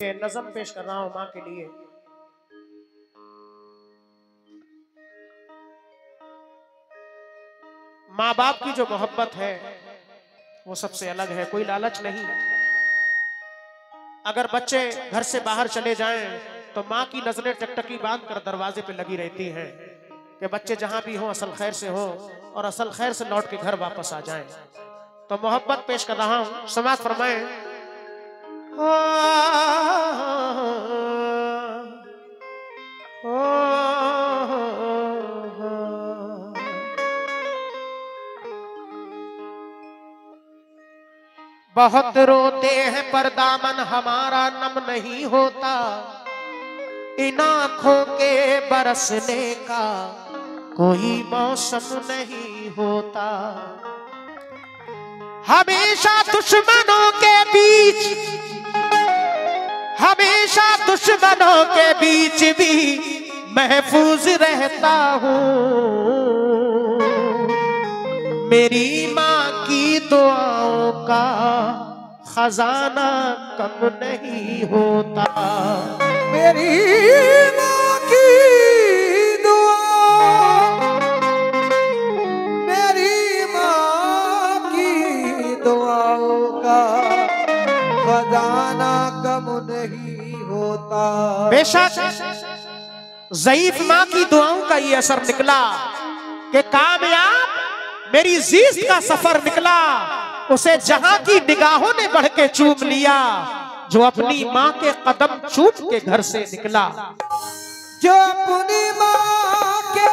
नज़म पेश कर रहा हूं माँ के लिए। माँ बाप की जो मोहब्बत है वो सबसे अलग है, कोई लालच नहीं। अगर बच्चे घर से बाहर चले जाएं तो माँ की नजरें टकटकी बांध कर दरवाजे पे लगी रहती हैं कि बच्चे जहां भी हो असल खैर से हो और असल खैर से लौट के घर वापस आ जाएं। तो मोहब्बत पेश कर रहा हूं, समाअत फरमाएं। बहुत रोते हैं पर दामन हमारा नम नहीं होता, इन आँखों के बरसने का कोई मौसम नहीं होता। हमेशा दुश्मनों के बीच, हमेशा दुश्मनों के बीच भी महफूज रहता हूँ। मेरी माँ की दुआओं का खजाना कम नहीं होता। मेरी माँ की दुआ, मेरी माँ की दुआओं का खजाना कम नहीं होता। बेशक ज़ईफ माँ की दुआओं का ये असर निकला कि कामयाब मेरी जीत का सफर निकला। उसे जहां की निगाहों ने बढ़ के चूम लिया, जो अपनी माँ के कदम चूम के घर से निकला। जो अपनी माँ के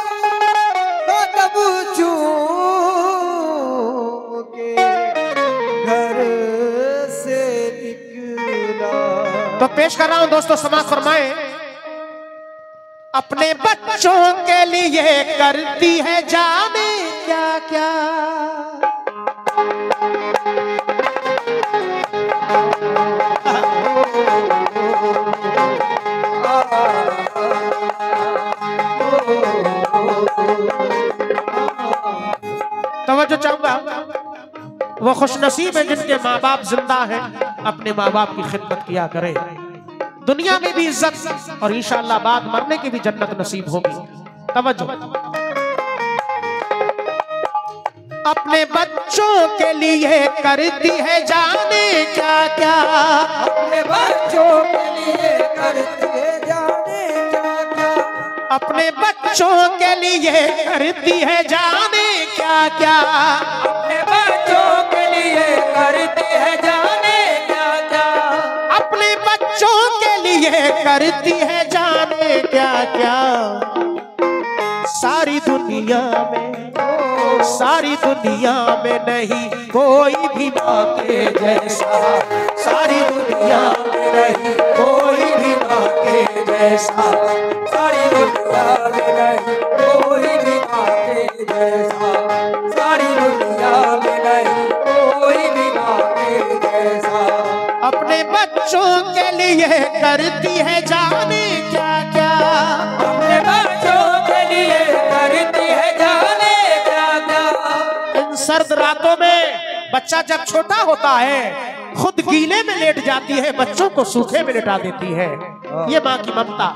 कदम चूम के घर से निकला। तो पेश कर रहा हूं दोस्तों, समाअत फरमाएं। अपने बच्चों के लिए करती है जाने क्या क्या, तवज्जो चाहूंगा। वो खुशनसीब है जिनके माँ बाप जिंदा हैं, अपने माँ बाप की खिदमत किया करें। दुनिया में भी इज्जत और इंशाअल्लाह बाद मरने की भी जन्नत नसीब होगी। तवज्जो। अपने बच्चों के लिए करती है जाने क्या क्या, अपने बच्चों के लिए करती है जाने क्या क्या, अपने बच्चों के लिए करती है जाने क्या क्या, अपने बच्चों के लिए करती है जाने क्या क्या, अपने बच्चों के लिए करती है जाने क्या क्या। सारी दुनिया में, सारी दुनिया में नहीं कोई भी माँ के जैसा, सारी दुनिया में नहीं कोई भी माँ के जैसा, सारी दुनिया में नहीं कोई भी माँ के जैसा, सारी दुनिया में नहीं कोई भी माँ के जैसा। अपने बच्चों के लिए करती है जाने क्या क्या, अपने बच्चों के लिए करती है जाने क्या क्या। इन सर्द रातों में बच्चा जब छोटा होता है खुद गीले में लेट जाती है, बच्चों को सूखे में लेटा देती है। ये माँ की ममता।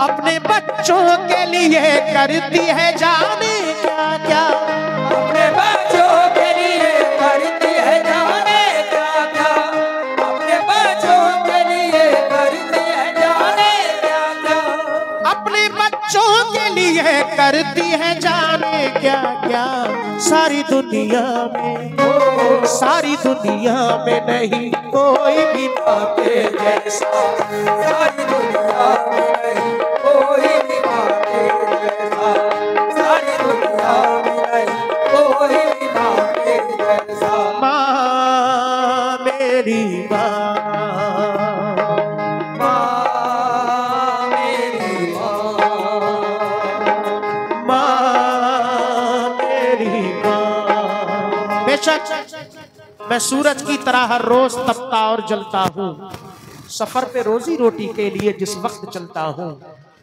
अपने बच्चों के लिए करती है जाने क्या क्या, अपने बच्चों के लिए करती है जाने क्या क्या, अपने बच्चों के लिए करती है जाने क्या क्या, अपने बच्चों के लिए करती है जाने क्या क्या। सारी दुनिया में, सारी दुनिया में नहीं कोई भी माँ के जैसा, सारी दुनिया में नहीं कोई भी माँ के जैसा, सारी दुनिया में नहीं कोई भी माँ के जैसा। माँ मेरी माँ, माँ मेरी माँ, माँ मेरी माँ। बेशक मैं सूरज की तरह हर रोज तपता और जलता हूँ, सफर पे रोजी रोटी के लिए जिस वक्त चलता हूँ।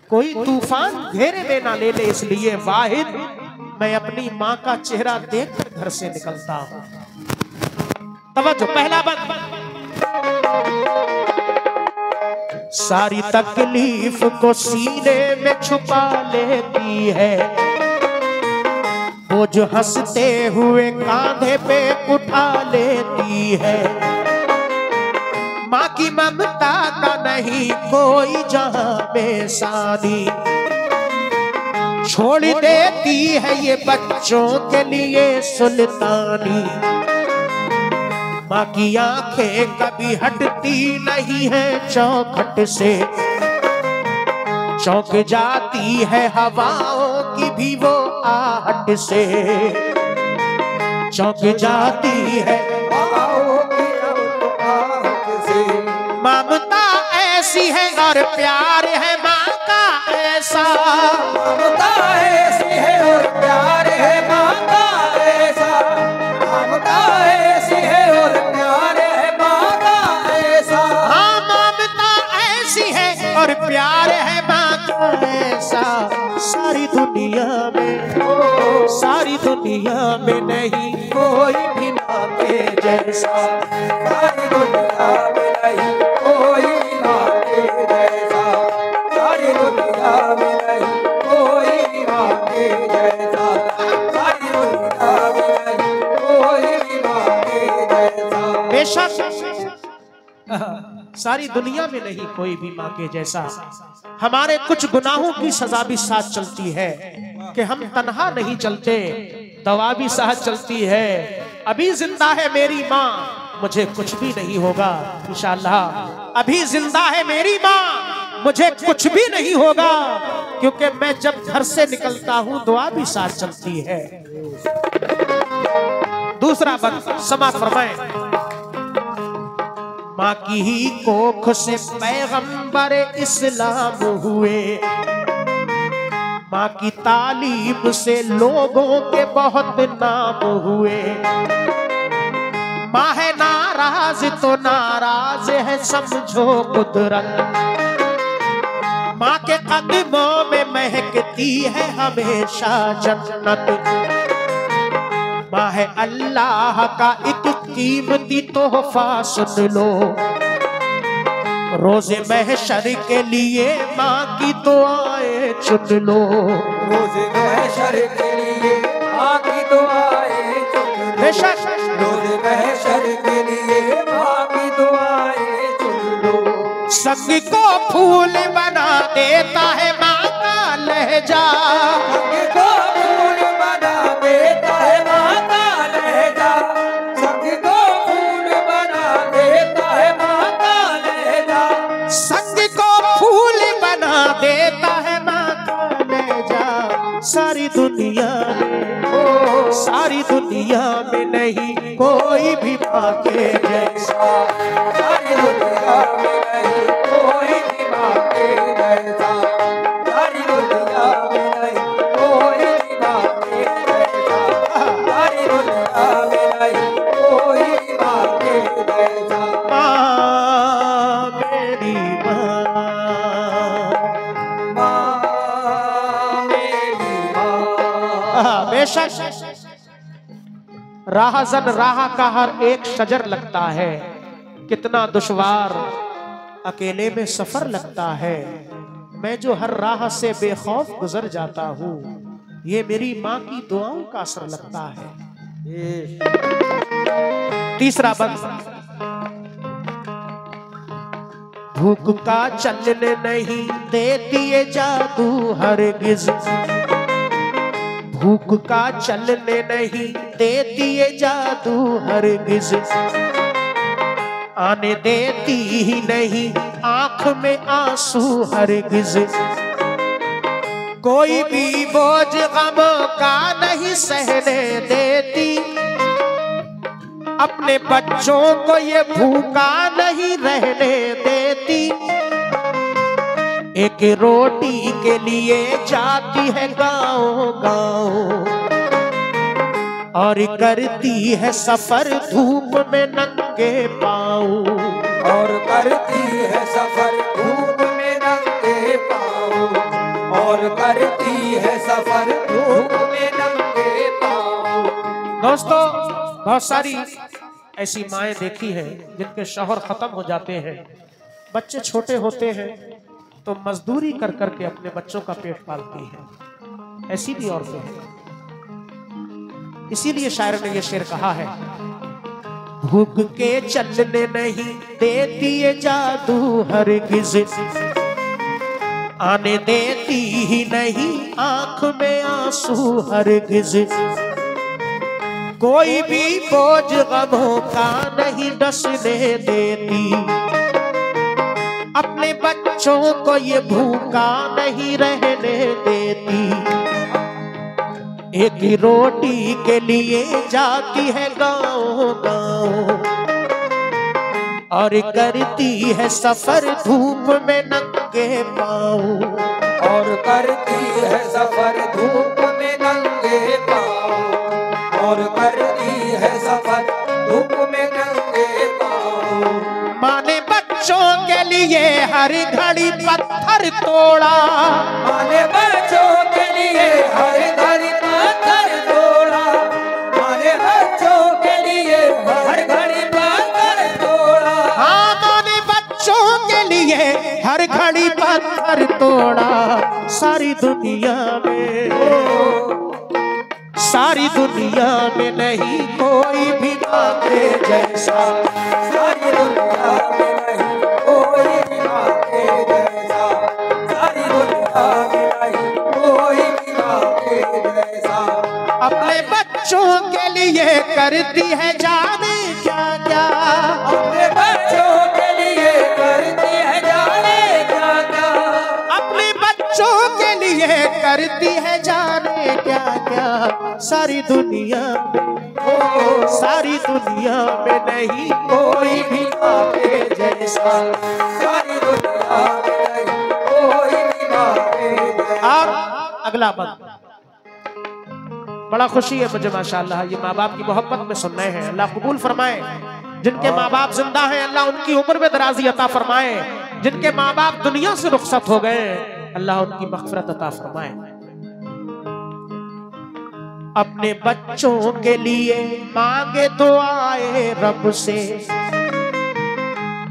कोई तूफान घेरे में ना ले ले इसलिए वाहिद मैं अपनी माँ का चेहरा देखकर घर से निकलता हूँ। तवज्जो, पहला बंद। सारी तकलीफ को सीने में छुपा लेती है, वो जो हंसते हुए कांधे पे उठा लेती है। माँ की ममता का नहीं कोई जहां में सानी, छोड़ देती है ये बच्चों के लिए सुल्तानी। माँ की आंखें कभी हटती नहीं है चौखट से, चौंक जाती है हवाओं की भी वो आहट से, चौंक जाती है हवाओं की आहट से। ममता ऐसी है और प्यार है माँ का ऐसा, ममता ऐसी है और प्यार है माँ का ऐसा, ममता ऐसी है और प्यार है माँ का ऐसा। हाँ ममता ऐसी है और प्यार है माँ का ऐसा। सारी दुनिया में, सारी दुनिया में नहीं कोई भी माँ के जैसा, सारी दुनिया में नहीं कोई भी माँ के जैसा, सारी दुनिया में नहीं कोई भी माँ के जैसा, सारी दुनिया में नहीं कोई भी माँ के जैसा। बेशक सारी दुनिया में नहीं कोई भी माँ के जैसा। हमारे कुछ गुनाहों की सजा भी साथ चलती है कि हम तन्हा नहीं चलते, दवा भी साथ चलती है। अभी जिंदा है मेरी माँ, मुझे कुछ भी नहीं होगा इंशाअल्लाह। अभी जिंदा है मेरी माँ, मुझे कुछ भी नहीं होगा, क्योंकि मैं जब घर से निकलता हूँ दुआ भी साथ चलती है। दूसरा बंद समा फरमाए, माँ की ही कोख से पैगंबर इस्लाम हुए, माँ की तालीम से लोगों के बहुत नाम हुए। माँ है नाराज तो नाराज है समझो कुदरत, माँ के कदमों में महकती है हमेशा जन्नत। माँ है अल्लाह का एक कीमती तोहफा सुन लो, रोज़े महशर के लिए माँ की दुआएं चुन लो, रोज़े महशर के लिए माँ की दुआएं चुन लो, बेशक रोज़े महशर के लिए माँ की दुआएं चुन लो। संग को फूल बना देता है माँ का लहजा, संग को फूल बना देता है माँ का लहजा, संग को फूल बना देता है माँ का लहजा, संग को फूल बना देता है माँ का लहजा। सारी दुनिया में, सारी दुनिया में नहीं कोई भी माँ के जैसा, सारी दुनिया में नहीं कोई भी माँ के जैसा, सारी दुनिया में नहीं कोई भी माँ के जैसा, सारी दुनिया में नहीं कोई भी माँ के जैसा। माँ मेरी माँ, माँ मेरी माँ। बेशक राहजन राह का हर एक शजर लगता है, कितना दुश्वार अकेले में सफर लगता है। मैं जो हर राह से बेखौफ गुजर जाता हूँ, ये मेरी माँ की दुआओं का असर लगता है। तीसरा बंद, भूख का चलने नहीं देती ये जादू हरगिज, भूख का चलने नहीं देती ये जादू हरगिज, आने देती ही नहीं आंख में आंसू हरगिज। कोई भी बोझ गम का नहीं सहने देती, अपने बच्चों को ये भूखा नहीं रहने देती। एक रोटी के लिए जाती है गाँव-गाँव, और करती है सफर धूप में नंगे पाँव, और करती है सफर धूप में नंगे पाँव, और करती है सफर धूप में नंगे पाँव। दोस्तों बहुत सारी ऐसी माएं देखी हैं जिनके शौहर खत्म हो जाते हैं, बच्चे छोटे होते हैं तो मजदूरी कर करके अपने बच्चों का पेट पालती है, ऐसी भी औरतें हैं। इसीलिए शायर ने यह शेर कहा है, भूख के चलने नहीं देती ये जादू हरगिज, आने देती ही नहीं आंख में आंसू हरगिज, कोई भी बोझ गमों का नहीं डसने देती, अपने बच्चों को ये भूखा नहीं रहने देती, एक ही रोटी के लिए जाती है गाँव गाँव, और करती है सफर धूप में नंगे पाँव, और करती है सफर धूप में नंगे पाँव, और करती है सफर धूप में नंगे पाँव। माँ ने बच्चों के लिए हर घड़ी पत्थर तोड़ा, माँ ने बच्चों के लिए हर घड़ी पत्थर तोड़ा, माँ ने बच्चों के लिए हर घड़ी पत्थर तोड़ा। हाँ, माँ ने बच्चों के लिए हर घड़ी पत्थर तोड़ा, सारी दुनिया में नहीं कोई भी माँ के जैसा, सारी दुनिया में नहीं कोई भी माँ के जैसा, सारी दुनिया में नहीं कोई भी माँ के जैसा। अपने बच्चों के लिए करती है जाने क्या क्या, अपने बच्चों के लिए करती है जाने क्या क्या, अपने बच्चों के लिए करती है जाने क्या क्या, सारी दुनिया में नहीं कोई भी माँ के जैसा, सारी दुनिया में नहीं कोई भी माँ के जैसा। और अगला बंद, बड़ा खुशी है मुझे माशाअल्लाह, ये माँ बाप की मोहब्बत में सुन रहे हैं। अल्लाह कबूल फरमाए, जिनके माँ बाप जिंदा हैं अल्लाह उनकी उम्र में दराजी अता फरमाए, जिनके माँ बाप दुनिया से रुखसत हो गए अल्लाह उनकी मग़फ़िरत अता फरमाए। अपने बच्चों के लिए मांगे तो आए रब से,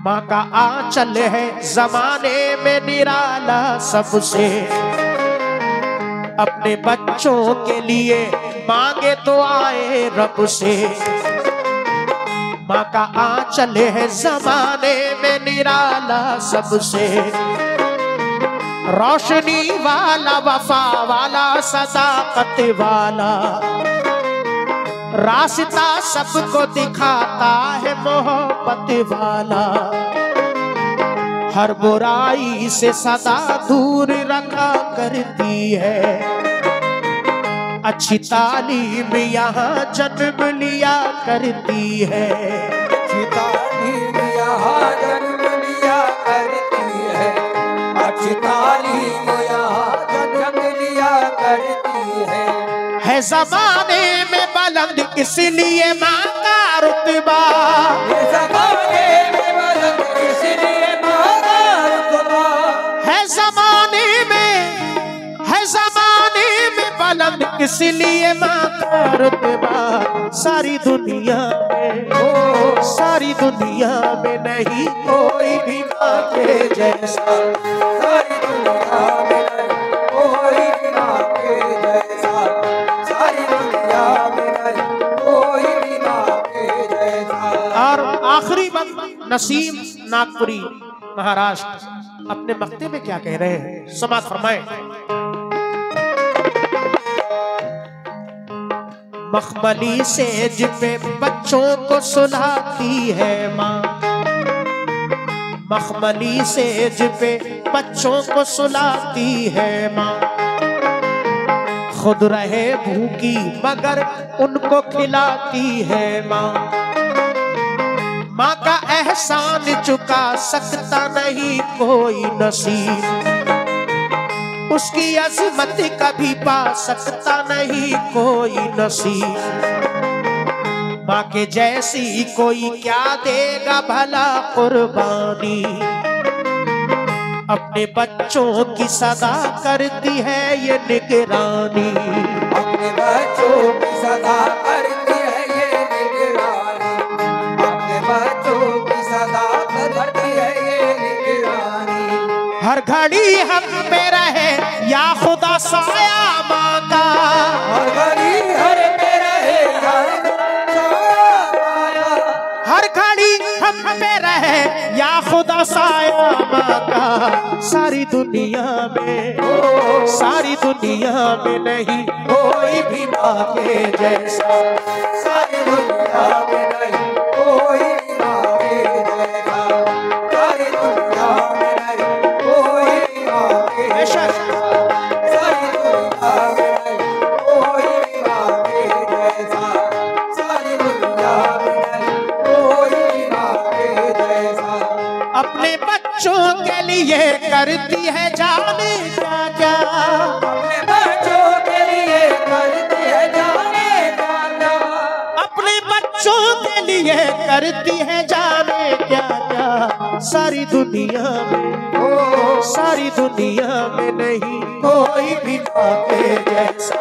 माँ का आंचल है जमाने में निराला सबसे, अपने बच्चों के लिए मांगे तो आए रब से, माँ का आंचल है जमाने में निराला सबसे, रोशनी वाला वफा वाला सदाकत वाला, रास्ता सबको दिखाता है मोहब्बत वाला, हर बुराई से सदा दूर रखा करती है, अच्छी तालीम यहाँ जन्म लिया करती है, अच्छी तालीम यहाँ जन्म लिया करती है, अच्छी तालीम यहाँ जन्म लिया करती है ज़माने में बुलंद इसलिए माँ का रुतबा, ये ज़माने में बुलंद इसलिए माँ का रुतबा, है ज़माने में बुलंद इसलिए माँ का रुतबा, सारी दुनिया में नहीं कोई भी माँ के जैसा, सारी दुनिया में नहीं कोई भी माँ के जैसा, सारी दुनिया में नहीं कोई भी माँ के जैसा। और आखिरी बंद नसीम नागपुरी महाराष्ट्र अपने मक्ते में क्या कह रहे हैं, समात फरमाए। मखमली सेज पे बच्चों को सुलाती है माँ, मखमली सेज पे बच्चों को सुलाती है माँ, खुद रहे भूखी मगर उनको खिलाती है माँ, माँ का एहसान चुका सकता नहीं कोई नसीब, उसकी अज़मत कभी पा सकता नहीं कोई नसीब, माँ के जैसी कोई क्या देगा भला कुर्बानी, अपने बच्चों की सदा करती है ये निगरानी, अपने बच्चों की सदा करती है ये निगरानी, अपने बच्चों की सदा करती है ये निगरानी। हर घड़ी हम पे रहे या खुदा साया मांगा, हर घड़ी हर पे रहे हर घड़ी हम पे रहे या खुदा साया मांगा। सारी दुनिया में नहीं कोई भी माँ के जैसा, सारी दुनिया में नहीं कोई भी माँ के जैसा, सारी दुनिया में नहीं कोई भी माँ के जैसा, सारी दुनिया में नहीं कोई भी माँ के जैसा, सारी दुनिया में नहीं कोई भी माँ के जैसा। अपने बच्चों के लिए करती है जाने क्या क्या, अपने बच्चों के लिए करती है जाने क्या क्या, अपने बच्चों के लिए करती है जाने क्या क्या। सारी दुनिया में नहीं कोई भी माँ के जैसा,